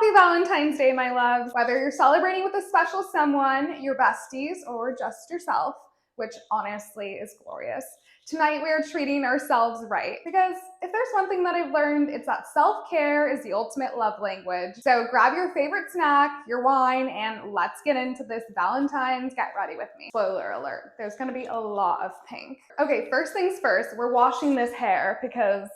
Happy Valentine's Day, my loves. Whether you're celebrating with a special someone, your besties, or just yourself, which honestly is glorious, tonight we are treating ourselves right. Because if there's one thing that I've learned, it's that self-care is the ultimate love language. So grab your favorite snack, your wine, and let's get into this Valentine's Get Ready With Me. Spoiler alert, there's gonna be a lot of pink. Okay, first things first, we're washing this hair because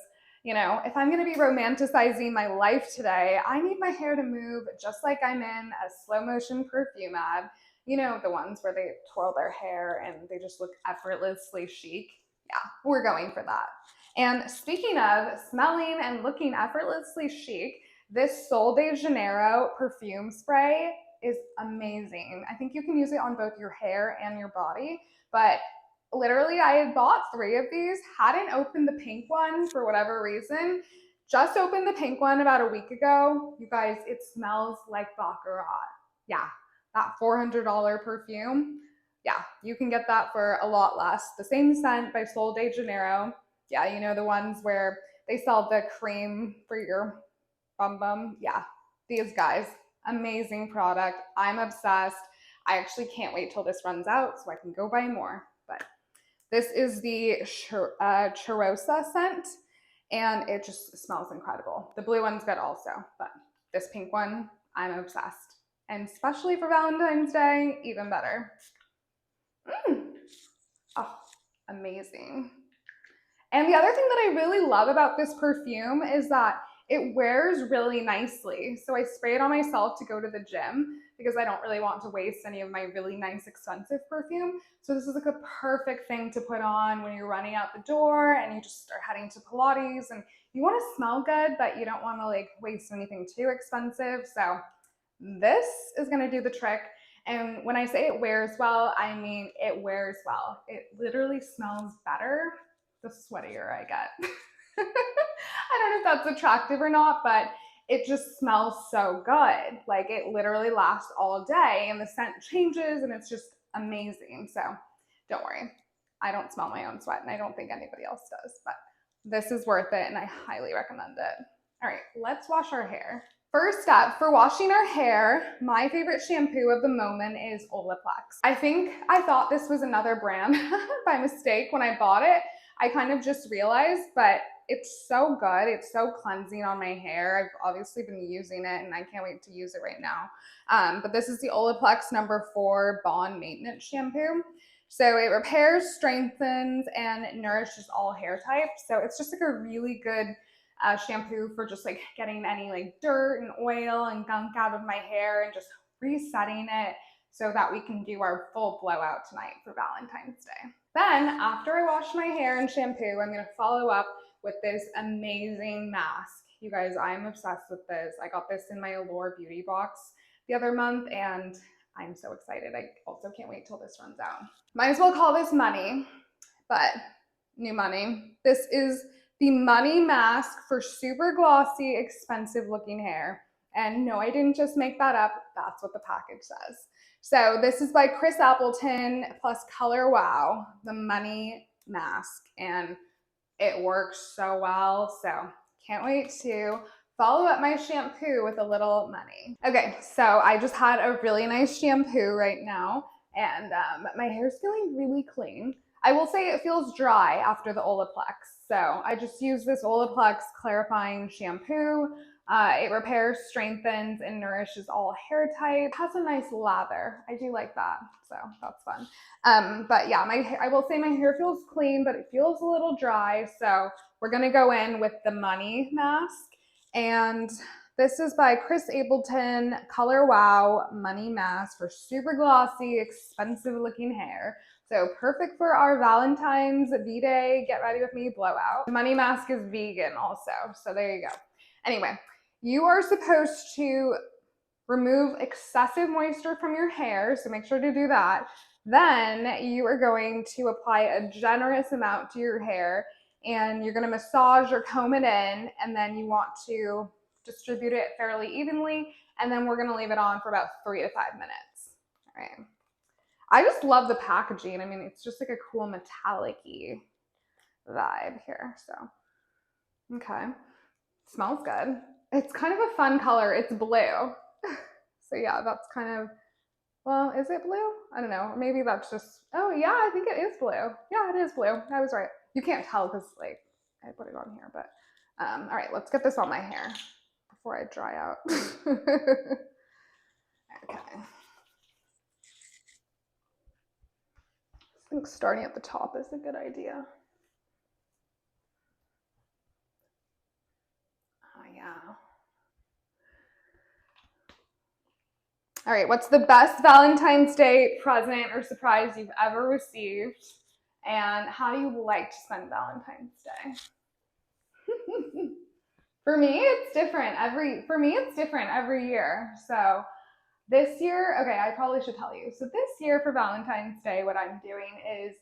if I'm gonna be romanticizing my life today, I need my hair to move just like I'm in a slow motion perfume ad. You know, the ones where they twirl their hair and they just look effortlessly chic. Yeah, we're going for that. And speaking of smelling and looking effortlessly chic, this Sol de Janeiro perfume spray is amazing. I think you can use it on both your hair and your body, but literally, I had bought 3 of these, hadn't opened the pink one for whatever reason. Just opened the pink one about a week ago. You guys, it smells like baccarat. Yeah, that $400 perfume. Yeah, you can get that for a lot less. The same scent by Sol de Janeiro. Yeah, you know the ones where they sell the cream for your bum bum. Yeah, these guys, amazing product. I'm obsessed. I actually can't wait till this runs out so I can go buy more. But this is the Charosa scent, and it just smells incredible. The blue one's good also, but this pink one, I'm obsessed. And especially for Valentine's Day, even better. Oh, amazing. And the other thing that I really love about this perfume is that it wears really nicely. So I spray it on myself to go to the gym because I don't really want to waste any of my really nice expensive perfume. So this is like a perfect thing to put on when you're running out the door and you just are heading to Pilates and you want to smell good, but you don't want to like waste anything too expensive. So this is going to do the trick. And when I say it wears well, I mean it wears well. It literally smells better the sweatier I get. I don't know if that's attractive or not, but it just smells so good. Like it literally lasts all day and the scent changes and it's just amazing. So don't worry. I don't smell my own sweat and I don't think anybody else does, but this is worth it and I highly recommend it. All right, let's wash our hair. First step for washing our hair, my favorite shampoo of the moment is Olaplex. I thought this was another brand by mistake when I bought it. I kind of just realized, but it's so good. It's so cleansing on my hair. I've obviously been using it and I can't wait to use it right now. But this is the Olaplex number 4 Bond Maintenance Shampoo. So it repairs, strengthens, and nourishes all hair types. So it's just like a really good shampoo for just like getting any like dirt and oil and gunk out of my hair and just resetting it so that we can do our full blowout tonight for Valentine's Day. Then after I wash my hair and shampoo, I'm gonna follow up with this amazing mask. You guys, I'm obsessed with this. I got this in my Allure beauty box the other month and I'm so excited. I also can't wait till this runs out. Might as well call this money, but new money. This is the Money Mask for super glossy, expensive looking hair. And no, I didn't just make that up. That's what the package says. So this is by Chris Appleton plus Color Wow, the Money Mask. And it works so well. So can't wait to follow up my shampoo with a little money. Okay, so I just had a really nice shampoo right now. And my hair's feeling really clean. I will say it feels dry after the Olaplex. So I just use this Olaplex clarifying shampoo. It repairs, strengthens, and nourishes all hair types. It has a nice lather. I do like that, so that's fun. But yeah, I will say my hair feels clean, but it feels a little dry. So we're gonna go in with the Money Mask. And this is by Chris Appleton, Color Wow Money Mask for super glossy, expensive looking hair. So perfect for our Valentine's Vday Get Ready With Me blowout. The Money Mask is vegan also, so there you go. Anyway, you are supposed to remove excessive moisture from your hair, so make sure to do that. Then you are going to apply a generous amount to your hair and you're gonna massage or comb it in, and then you want to distribute it fairly evenly, and then we're gonna leave it on for about 3 to 5 minutes. All right. I just love the packaging. I mean, it's just like a cool metallic-y vibe here. So, okay. Smells good. It's kind of a fun color. It's blue. So yeah, that's kind of, well, is it blue? I don't know. Maybe that's just, oh yeah, I think it is blue. Yeah, it is blue. I was right. You can't tell because like I put it on here, but all right, let's get this on my hair before I dry out. Okay. I think starting at the top is a good idea. Oh yeah. All right, what's the best Valentine's Day present or surprise you've ever received? And how do you like to spend Valentine's Day? For me, it's different every year. So this year, okay, I probably should tell you. So this year for Valentine's Day, what I'm doing is,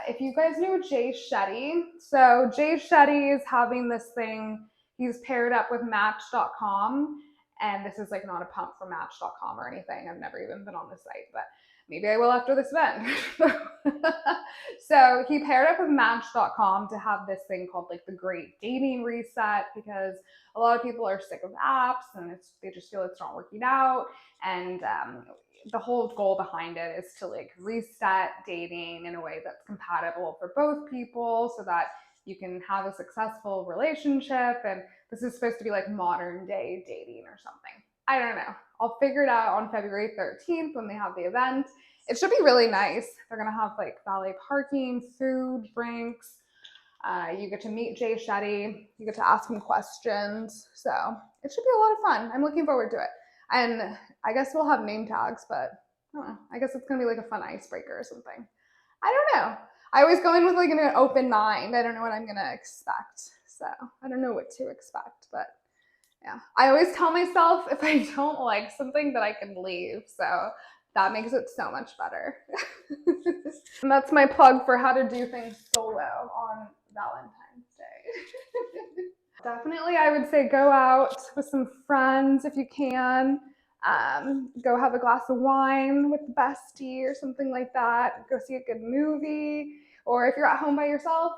if you guys know Jay Shetty, so Jay Shetty is having this thing. He's paired up with Match.com, and this is like not a pump for Match.com or anything. I've never even been on the site, but maybe I will after this event. So he paired up with Match.com to have this thing called like the Great Dating Reset, because a lot of people are sick of apps and they just feel it's not working out. And the whole goal behind it is to like reset dating in a way that's compatible for both people so that you can have a successful relationship. And this is supposed to be like modern day dating or something. I don't know. I'll figure it out on February 13th when they have the event. It should be really nice. They're going to have like valet parking, food, drinks. You get to meet Jay Shetty. You get to ask him questions. So it should be a lot of fun. I'm looking forward to it. And I guess we'll have name tags, but I don't know. I guess it's going to be like a fun icebreaker or something. I don't know. I always go in with like an open mind. I don't know what I'm going to expect. So I don't know what to expect, but yeah. I always tell myself if I don't like something that I can leave. So that makes it so much better. And that's my plug for how to do things solo on Valentine's Day. Definitely, I would say go out with some friends if you can. Go have a glass of wine with the bestie or something like that. Go see a good movie. Or if you're at home by yourself,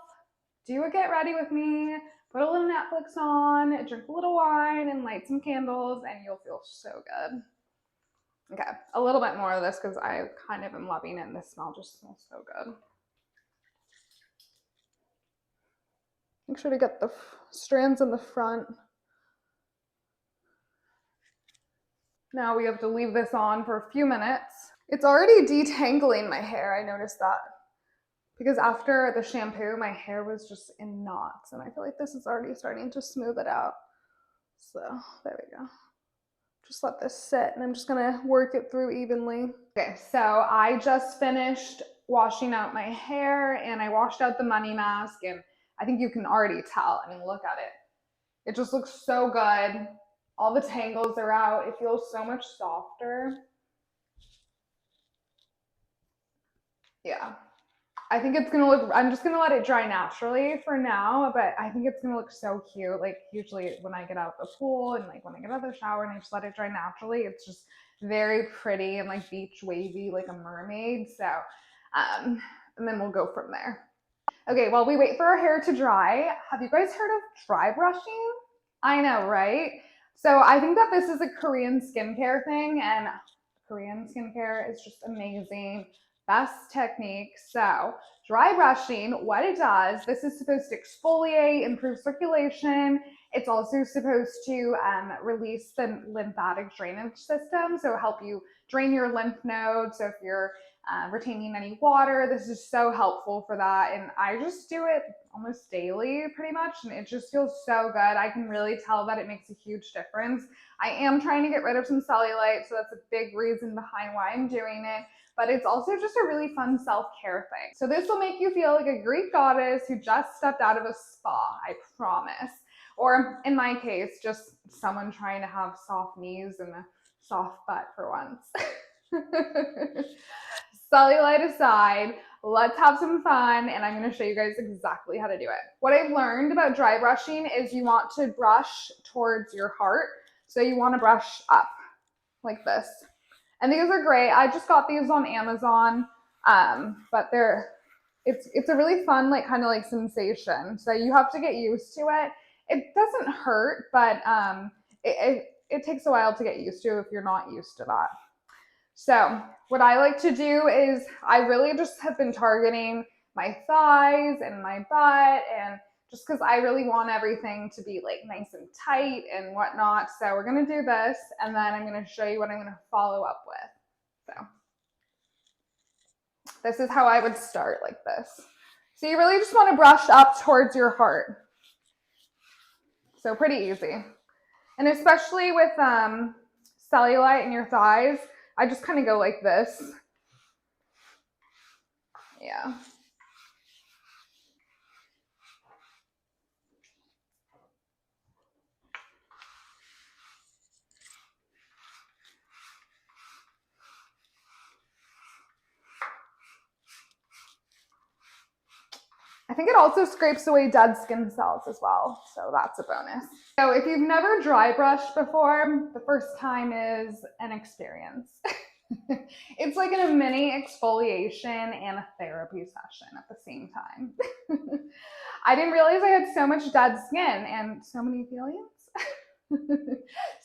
do a get ready with me. Put a little Netflix on, drink a little wine, and light some candles, and you'll feel so good. Okay, a little bit more of this because I kind of am loving it, and this smell just smells so good. Make sure to get the strands in the front. Now we have to leave this on for a few minutes. It's already detangling my hair, I noticed that. Because after the shampoo, my hair was just in knots, and I feel like this is already starting to smooth it out. So there we go. Just let this sit, and I'm just gonna work it through evenly. Okay, so I just finished washing out my hair, and I washed out the money mask, and I think you can already tell. I mean, look at it. It just looks so good. All the tangles are out. It feels so much softer. Yeah. I think it's gonna look, I'm just gonna let it dry naturally for now, but I think it's gonna look so cute. Like usually when I get out of the pool and like when I get out of the shower and I just let it dry naturally, it's just very pretty and like beach wavy, like a mermaid. So, and then we'll go from there. Okay, while we wait for our hair to dry, have you guys heard of dry brushing? I know, right? So I think that this is a Korean skincare thing, and Korean skincare is just amazing. Best technique. So dry brushing, what it does, this is supposed to exfoliate, improve circulation. It's also supposed to release the lymphatic drainage system, so help you drain your lymph nodes. So if you're retaining any water, this is so helpful for that. And I just do it almost daily pretty much, and it just feels so good. I can really tell that it makes a huge difference. I am trying to get rid of some cellulite, so that's a big reason behind why I'm doing it. But it's also just a really fun self-care thing. So this will make you feel like a Greek goddess who just stepped out of a spa, I promise. Or in my case, just someone trying to have soft knees and a soft butt for once. Cellulite aside, let's have some fun, and I'm going to show you guys exactly how to do it. What I've learned about dry brushing is you want to brush towards your heart. So you want to brush up like this. And these are great. I just got these on Amazon, but it's a really fun, like kind of like sensation. So you have to get used to it. it doesn't hurt, but it takes a while to get used to if you're not used to that. So what I like to do is I really just have been targeting my thighs and my butt, and just because I really want everything to be like nice and tight and whatnot. So we're gonna do this, and then I'm gonna show you what I'm gonna follow up with. So this is how I would start, like this. So you really just want to brush up towards your heart. So pretty easy. And especially with cellulite in your thighs, I just kind of go like this. Yeah. I think it also scrapes away dead skin cells as well, so that's a bonus. So if you've never dry brushed before, the first time is an experience. It's like a mini exfoliation and a therapy session at the same time. I didn't realize I had so much dead skin and so many feelings.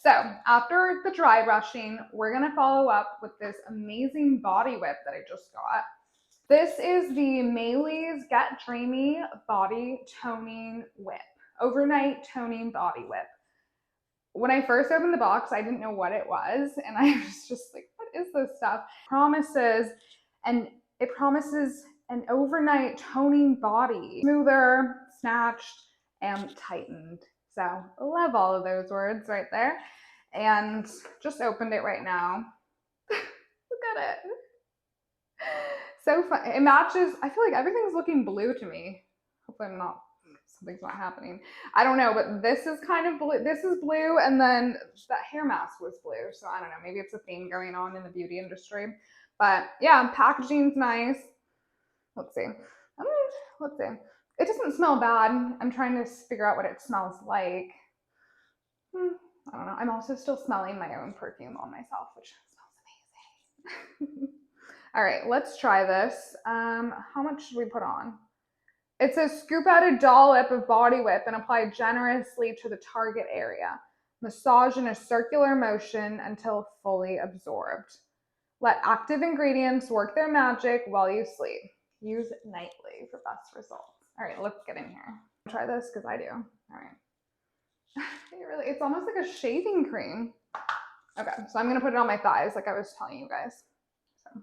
So after the dry brushing, we're gonna follow up with this amazing body whip that I just got. This is the Maylee's Get Dreamy Body Toning Whip, Overnight Toning Body Whip. When I first opened the box, I didn't know what it was, and I was just like, what is this stuff? It promises an overnight toning body, smoother, snatched, and tightened. So I love all of those words right there. And just opened it right now. Look at it. So fun. It matches. I feel like everything's looking blue to me. Hopefully something's not happening. I don't know, but this is kind of blue. This is blue, and then that hair mask was blue. So I don't know. Maybe it's a theme going on in the beauty industry. But yeah, packaging's nice. Let's see. Let's see. It doesn't smell bad. I'm trying to figure out what it smells like. I don't know. I'm also still smelling my own perfume on myself, which smells amazing. All right, let's try this. How much should we put on? It says scoop out a dollop of body whip and apply generously to the target area. Massage in a circular motion until fully absorbed. Let active ingredients work their magic while you sleep. Use nightly for best results. All right, let's get in here. Try this because I do. All right. It's almost like a shaving cream. Okay, so I'm gonna put it on my thighs like I was telling you guys. So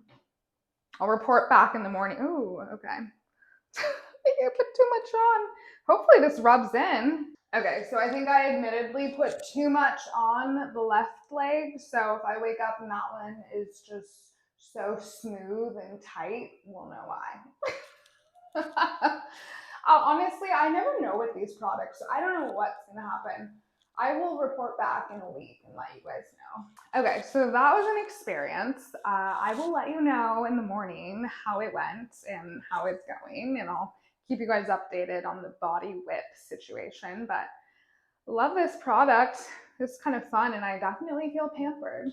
I'll report back in the morning. Ooh, okay. I can't put too much on. Hopefully this rubs in. Okay, so I think I admittedly put too much on the left leg. So if I wake up and that one is just so smooth and tight, we'll know why. Honestly, I never know with these products. So I don't know what's gonna happen. I will report back in a week and let you guys know. Okay, so that was an experience. I will let you know in the morning how it went and how it's going, and I'll keep you guys updated on the body whip situation. But love this product. It's kind of fun, and I definitely feel pampered.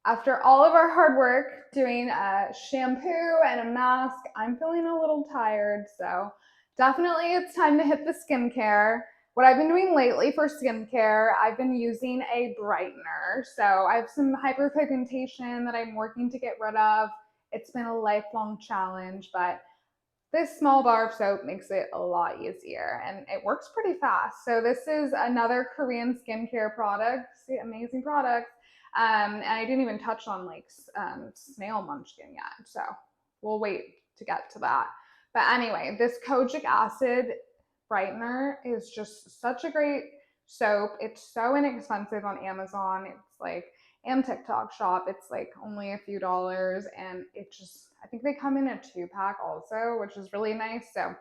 After all of our hard work doing a shampoo and a mask, I'm feeling a little tired, so definitely it's time to hit the skincare. What I've been doing lately for skincare, I've been using a brightener. So I have some hyperpigmentation that I'm working to get rid of. It's been a lifelong challenge, but this small bar of soap makes it a lot easier, and it works pretty fast. So this is another Korean skincare product. See, amazing product. And I didn't even touch on like snail munchkin yet. So we'll wait to get to that. But anyway, this kojic acid brightener is just such a great soap. It's so inexpensive on Amazon. It's like, and TikTok shop, it's like only a few dollars, and it just, I think they come in a 2-pack also, which is really nice. So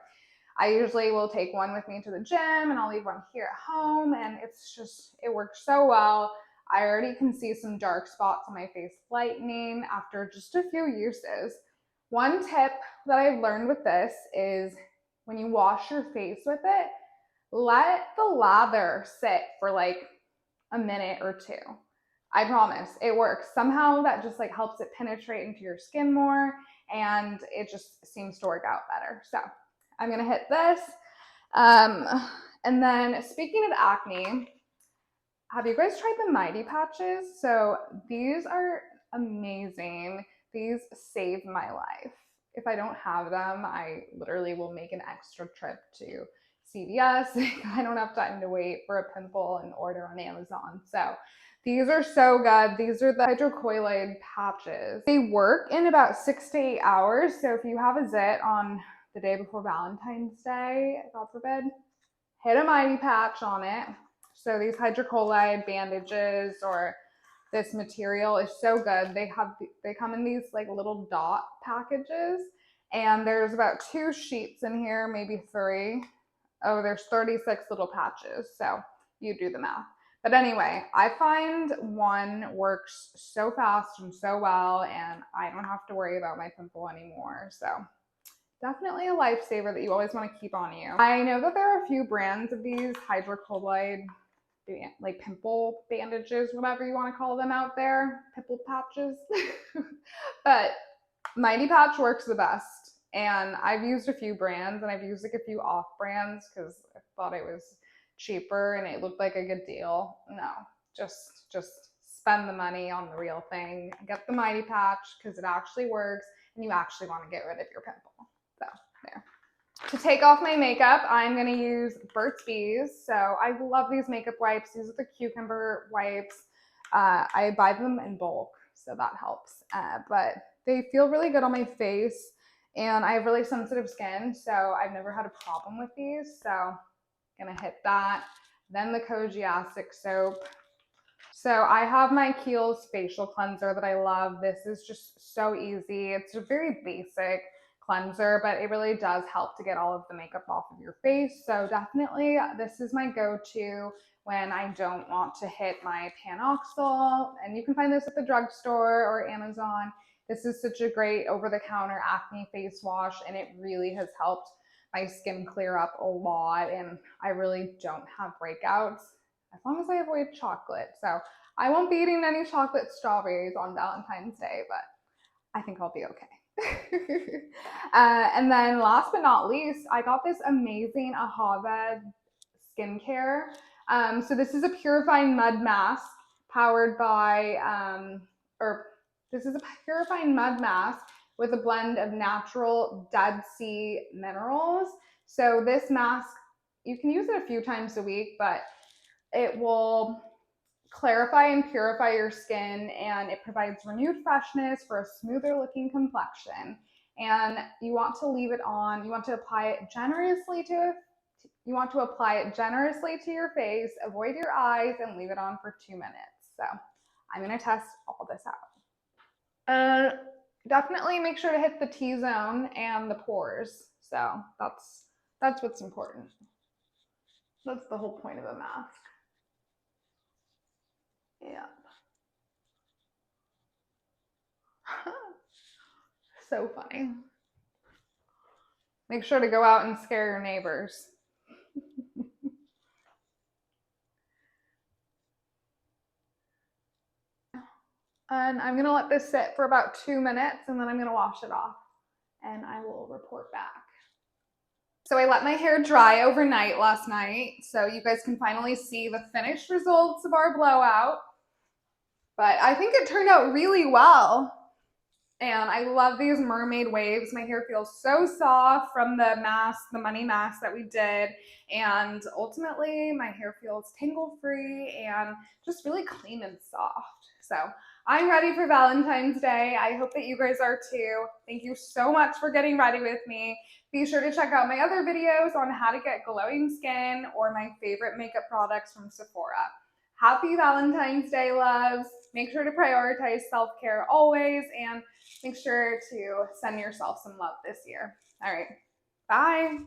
I usually will take one with me to the gym, and I'll leave one here at home, and it's just, it works so well. I already can see some dark spots on my face lightening after just a few uses. One tip that I've learned with this is when you wash your face with it, let the lather sit for like a minute or two. I promise it works. Somehow that just like helps it penetrate into your skin more, and it just seems to work out better. So I'm gonna hit this. And then speaking of acne, have you guys tried the Mighty patches? So these are amazing. These saved my life. If I don't have them, I literally will make an extra trip to CVS. I don't have time to wait for a pimple and order on Amazon. So these are so good. These are the hydrocolloid patches. They work in about 6 to 8 hours. So if you have a zit on the day before Valentine's Day, God forbid, hit a Mighty patch on it. So these hydrocolloid bandages or this material is so good. They come in these like little dot packages, and there's about 2 sheets in here, maybe 3. Oh, there's 36 little patches. So you do the math. But anyway, I find one works so fast and so well, and I don't have to worry about my pimple anymore. So definitely a lifesaver that you always want to keep on you. I know that there are a few brands of these hydrocolloid, like pimple bandages, whatever you want to call them out there, pimple patches. But Mighty Patch works the best. And I've used a few brands, and I've used like a few off brands because I thought it was cheaper and it looked like a good deal. No, just spend the money on the real thing. Get the Mighty Patch because it actually works and you actually want to get rid of your pimple. So there. To take off my makeup, I'm going to use Burt's Bees. So I love these makeup wipes. These are the cucumber wipes. I buy them in bulk, so that helps. But they feel really good on my face, and I have really sensitive skin, so I've never had a problem with these. So I'm going to hit that. Then the Kojiastic soap. So I have my Kiehl's facial cleanser that I love. This is just so easy. It's a very basic cleanser, but it really does help to get all of the makeup off of your face. So definitely this is my go-to when I don't want to hit my Panoxyl. And you can find this at the drugstore or Amazon. This is such a great over-the-counter acne face wash, and it really has helped my skin clear up a lot, and I really don't have breakouts as long as I avoid chocolate. So I won't be eating any chocolate strawberries on Valentine's Day, but I think I'll be okay. And then last but not least, I got this amazing Vday skincare. So this is a purifying mud mask powered by, this is a purifying mud mask with a blend of natural Dead Sea minerals. So this mask, you can use it a few times a week, but it will clarify and purify your skin, and it provides renewed freshness for a smoother looking complexion. And you want to leave it on, you want to apply it generously to your face, avoid your eyes, and leave it on for 2 minutes. So I'm going to test all this out. Definitely make sure to hit the T-zone and the pores. So that's what's important. That's the whole point of a mask. Yeah. So funny. Make sure to go out and scare your neighbors. And I'm going to let this sit for about 2 minutes, and then I'm going to wash it off, and I will report back. So I let my hair dry overnight last night, so you guys can finally see the finished results of our blowout. But I think it turned out really well. And I love these mermaid waves. My hair feels so soft from the mask, the money mask that we did. And ultimately, my hair feels tangle-free and just really clean and soft. So I'm ready for Valentine's Day. I hope that you guys are too. Thank you so much for getting ready with me. Be sure to check out my other videos on how to get glowing skin or my favorite makeup products from Sephora. Happy Valentine's Day, loves. Make sure to prioritize self-care always, and make sure to send yourself some love this year. All right, bye.